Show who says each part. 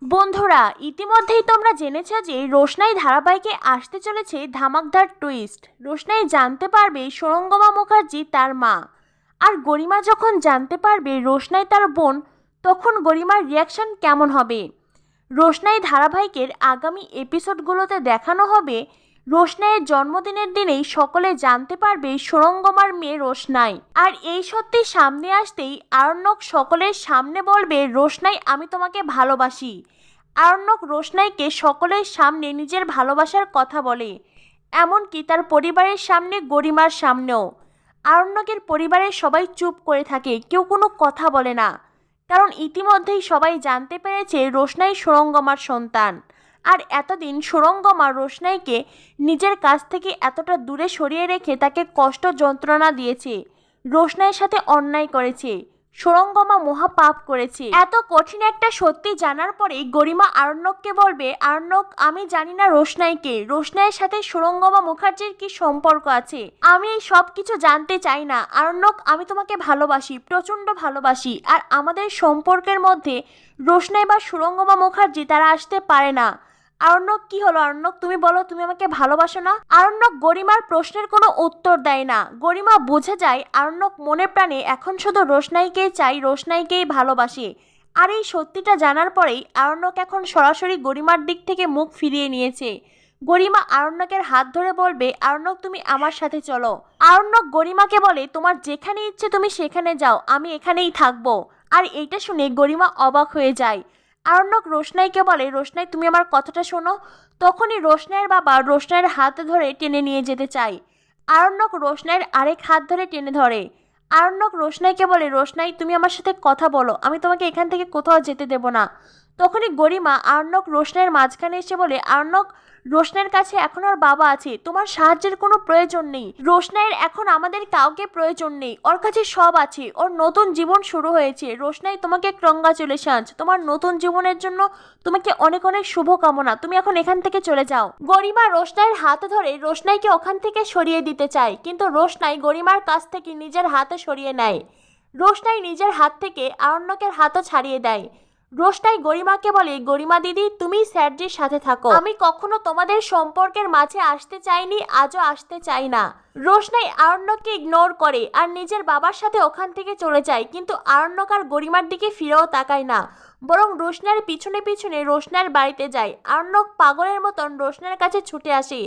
Speaker 1: বন্ধুরা, ইতিমধ্যেই তোমরা জেনেছ যে রোশনাই ধারাবাহিকে আসতে চলেছে ধামাকদার টুইস্ট। রোশনাই জানতে পারবে সৌরঙ্গমা মুখার্জি তার মা, আর গরিমা যখন জানতে পারবে রোশনাই তার বোন, তখন গরিমার রিয়াকশন কেমন হবে। রোশনাই ধারাবাহিকের আগামী এপিসোডগুলোতে দেখানো হবে রোশনাইয়ের জন্মদিনের দিনেই সকলে জানতে পারবে সৌরঙ্গমার মেয়ে রোশনাই। আর এই সত্যি সামনে আসতেই আরণ্যক সকলের সামনে বলবে, রোশনাই আমি তোমাকে ভালোবাসি। আরণ্যক রোশনাইকে সকলের সামনে নিজের ভালোবাসার কথা বলে, এমনকি তার পরিবারের সামনে, গরিমার সামনেও। আরণ্যকের পরিবারের সবাই চুপ করে থাকে, কেউ কোনো কথা বলে না, কারণ ইতিমধ্যেই সবাই জানতে পেরেছে রোশনাই সৌরঙ্গমার সন্তান। আর এতদিন সৌরঙ্গমা রোশনাইকে নিজের কাছ থেকে এতটা দূরে সরিয়ে রেখে তাকে কষ্ট যন্ত্রণা দিয়েছে, রোশনাইয়ের সাথে অন্যায় করেছে, সৌরঙ্গমা মহাপাপ করেছে। এত কঠিন একটা সত্যি জানার পরেই গরিমা আরণ্যককে বলবে, আরণ্যক আমি জানি না রোশনাইয়ের সাথে সৌরঙ্গমা মুখার্জির কি সম্পর্ক আছে, আমি এই সব কিছু জানতে চাই না। আরণ্যক আমি তোমাকে ভালোবাসি, প্রচণ্ড ভালোবাসি, আর আমাদের সম্পর্কের মধ্যে রোশনাই বা সৌরঙ্গমা মুখার্জি তারা আসতে পারে না। আরণ্যক কি হলো? আরণ্যক তুমি বলো, তুমি আমাকে ভালোবাসো না? আরণ্যক গরিমার প্রশ্নের কোনো উত্তর দেয় না। গরিমা বুঝে যায় আরণ্যক মনে প্রাণে এখন শুধু রোশনাইকেই চাই, রোশনাইকেই ভালোবাসে। আর এই সত্যিটা জানার পরেই আরণ্যক এখন সরাসরি গরিমার দিক থেকে মুখ ফিরিয়ে নিয়েছে। গরিমা আরণ্যকের হাত ধরে বলবে, আরণ্যক তুমি আমার সাথে চলো। আরণ্যক গরিমাকে বলে, তোমার যেখানে ইচ্ছে তুমি সেখানে যাও, আমি এখানেই থাকবো। আর এইটা শুনে গরিমা অবাক হয়ে যায়। আরণ্যক রোশনাইকে বলে, রোশনাই তুমি আমার কথাটা শোনো। তখনই রোশনাইয়ের বাবা রোশনাইয়ের হাত ধরে টেনে নিয়ে যেতে চায়। আরণ্যক রোশনাইয়ের আরেক হাত ধরে টেনে ধরে। আরণ্যক রোশনাইকে বলে, রোশনাই তুমি আমার সাথে কথা বলো, আমি তোমাকে এখান থেকে কোথাও যেতে দেব না। তখনই গরিমা আরণ্যক রোশনাইয়ের মাঝখানে এসে বলে, আরণ্যক রোশনাইয়ের কাছে এখন ওর বাবা আছে, তোমার সাহায্যের কোনো প্রয়োজন নেই। রোশনাইয়ের এখন আমাদের কাউকে প্রয়োজন নেই, ওর কাছে সব আছে, ওর নতুন জীবন শুরু হয়েছে। রোশনাই তোমাকে কংগ্রাচুলেশনস, তোমার নতুন জীবনের জন্য তোমাকে অনেক অনেক শুভকামনা, তুমি এখন এখান থেকে চলে যাও। গরিমা রোশনাইয়ের হাত ধরে রোশনাইকে ওখান থেকে সরিয়ে দিতে চায়, কিন্তু রোশনাই গরিমার কাছ থেকে নিজের হাতে সরিয়ে নেয়। রোশনাই নিজের হাত থেকে আরণ্যকের হাতও ছাড়িয়ে দেয়। রোশনাই গরিমাকে বলে, গরিমা দিদি তুমি স্যারজির সাথে থাকো, আমি কখনো তোমাদের সম্পর্কের মাঝে আসতে চাইনি, আজও আসতে চাই না। রোশনাই আরণ্যককে ইগনোর করে আর নিজের বাবার সাথে ওখান থেকে চলে যায়, কিন্তু আরণ্যক আর গরিমার দিকে ফিরেও তাকায় না, বরং রোশনাইয়ের পিছনে পিছনে রোশনাইয়ের বাড়িতে যায়। আরণ্যক পাগলের মতন রোশনাইয়ের কাছে ছুটে আসে।